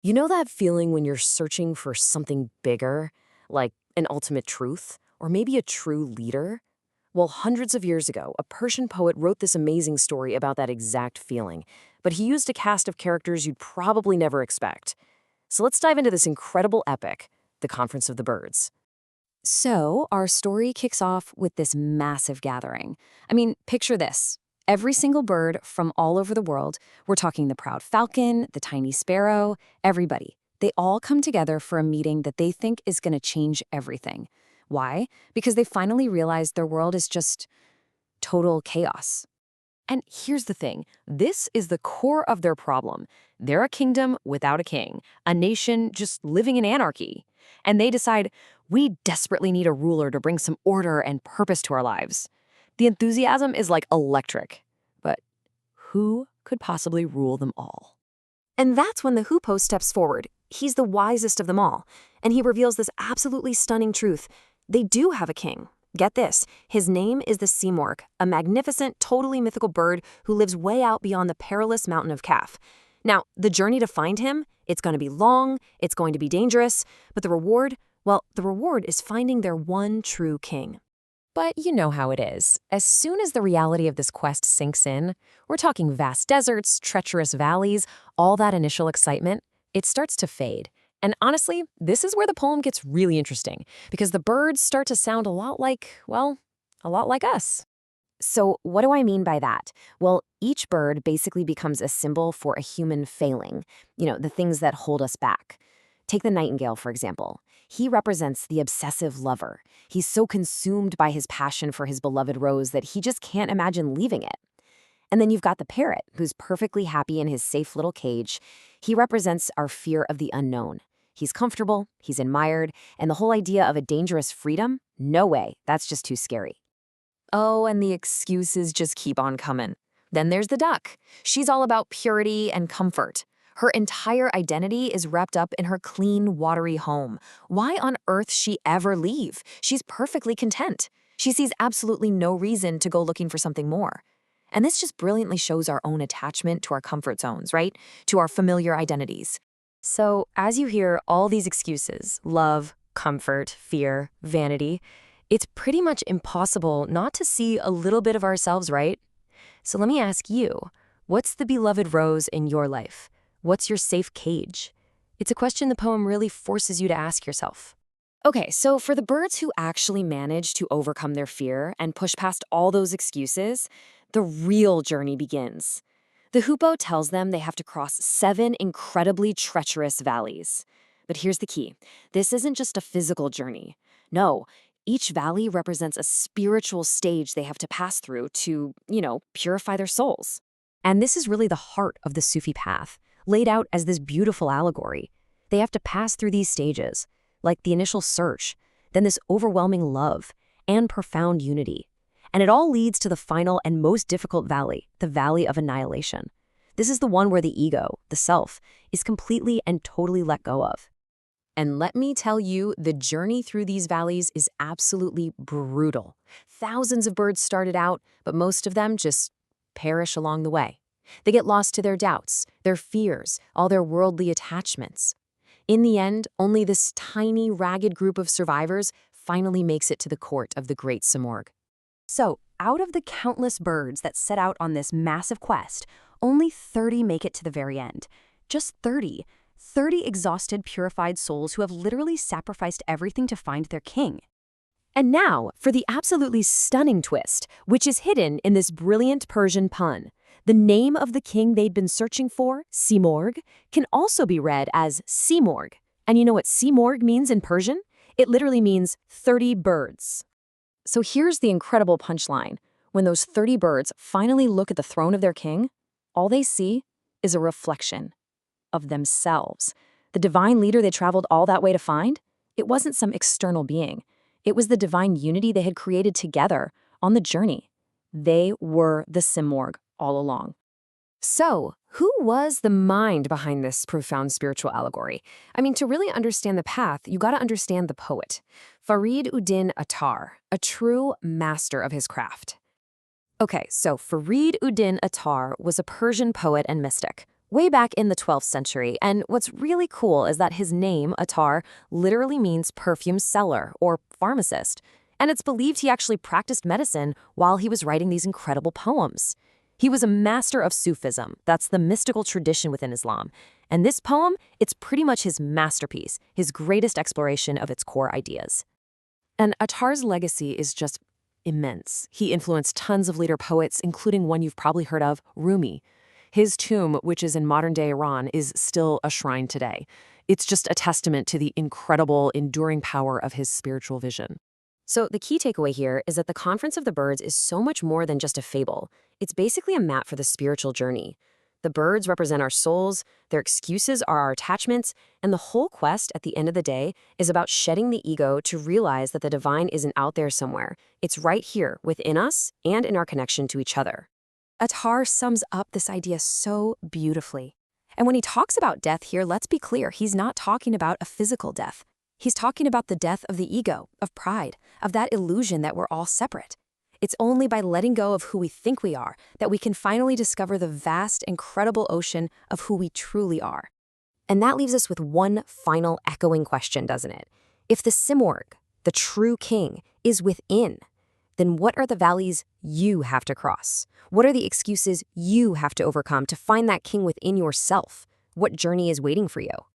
You know that feeling when you're searching for something bigger, like an ultimate truth, or maybe a true leader? Well, hundreds of years ago, a Persian poet wrote this amazing story about that exact feeling, but he used a cast of characters you'd probably never expect. So let's dive into this incredible epic, The Conference of the Birds. So, our story kicks off with this massive gathering. I mean, picture this. Every single bird from all over the world, we're talking the proud falcon, the tiny sparrow, everybody. They all come together for a meeting that they think is going to change everything. Why? Because they finally realize their world is just total chaos. And here's the thing, this is the core of their problem. They're a kingdom without a king, a nation just living in anarchy. And they decide, we desperately need a ruler to bring some order and purpose to our lives. The enthusiasm is like electric. But who could possibly rule them all? And that's when the Hoopoe steps forward. He's the wisest of them all. And he reveals this absolutely stunning truth. They do have a king. Get this, his name is the Simorgh, a magnificent, totally mythical bird who lives way out beyond the perilous mountain of Kaf. Now, the journey to find him, it's going to be long, it's going to be dangerous, but the reward, well, the reward is finding their one true king. But you know how it is. As soon as the reality of this quest sinks in, we're talking vast deserts, treacherous valleys, all that initial excitement, it starts to fade. And honestly, this is where the poem gets really interesting, because the birds start to sound a lot like, well, a lot like us. So what do I mean by that? Well, each bird basically becomes a symbol for a human failing, the things that hold us back. Take the nightingale, for example. He represents the obsessive lover. He's so consumed by his passion for his beloved rose that he just can't imagine leaving it. And then you've got the parrot, who's perfectly happy in his safe little cage. He represents our fear of the unknown. He's comfortable, he's admired, and the whole idea of a dangerous freedom? No way, that's just too scary. Oh, and the excuses just keep on coming. Then there's the duck. She's all about purity and comfort. Her entire identity is wrapped up in her clean, watery home. Why on earth she ever leave? She's perfectly content. She sees absolutely no reason to go looking for something more. And this just brilliantly shows our own attachment to our comfort zones, right? To our familiar identities. So, as you hear all these excuses, love, comfort, fear, vanity, it's pretty much impossible not to see a little bit of ourselves, right? So let me ask you, what's the beloved rose in your life? What's your safe cage? It's a question the poem really forces you to ask yourself. Okay, so for the birds who actually manage to overcome their fear and push past all those excuses, the real journey begins. The Hoopoe tells them they have to cross 7 incredibly treacherous valleys. But here's the key. This isn't just a physical journey. No, each valley represents a spiritual stage they have to pass through to, purify their souls. And this is really the heart of the Sufi path, laid out as this beautiful allegory. They have to pass through these stages, like the initial search, then this overwhelming love, and profound unity. And it all leads to the final and most difficult valley, the valley of annihilation. This is the one where the ego, the self, is completely and totally let go of. And let me tell you, the journey through these valleys is absolutely brutal. Thousands of birds started out, but most of them just perish along the way. They get lost to their doubts, their fears, all their worldly attachments. In the end, only this tiny, ragged group of survivors finally makes it to the court of the great Simorgh. So, out of the countless birds that set out on this massive quest, only 30 make it to the very end. Just 30. 30 exhausted, purified souls who have literally sacrificed everything to find their king. And now, for the absolutely stunning twist, which is hidden in this brilliant Persian pun. The name of the king they'd been searching for, Simorgh, can also be read as Simorgh. And you know what Simorgh means in Persian? It literally means 30 birds. So here's the incredible punchline. When those 30 birds finally look at the throne of their king, all they see is a reflection of themselves. The divine leader they traveled all that way to find, it wasn't some external being. It was the divine unity they had created together on the journey. They were the Simorgh all along. So, who was the mind behind this profound spiritual allegory? I mean, to really understand the path, you got to understand the poet, Farid Attar, a true master of his craft. Okay, so Farid Attar was a Persian poet and mystic. way back in the 12th century, and what's really cool is that his name, Attar, literally means perfume seller or pharmacist, and it's believed he actually practiced medicine while he was writing these incredible poems. He was a master of Sufism, that's the mystical tradition within Islam, and this poem, it's pretty much his masterpiece, his greatest exploration of its core ideas. And Attar's legacy is just immense. He influenced tons of leader poets, including one you've probably heard of, Rumi. His tomb, which is in modern-day Iran, is still a shrine today. It's just a testament to the incredible, enduring power of his spiritual vision. So the key takeaway here is that the Conference of the Birds is so much more than just a fable. It's basically a map for the spiritual journey. The birds represent our souls, their excuses are our attachments, and the whole quest at the end of the day is about shedding the ego to realize that the divine isn't out there somewhere. It's right here within us and in our connection to each other. Attar sums up this idea so beautifully. And when he talks about death here, let's be clear, he's not talking about a physical death. He's talking about the death of the ego, of pride, of that illusion that we're all separate. It's only by letting go of who we think we are that we can finally discover the vast, incredible ocean of who we truly are. And that leaves us with one final echoing question, doesn't it? If the Simorg, the true king, is within, then what are the valleys you have to cross? What are the excuses you have to overcome to find that king within yourself? What journey is waiting for you?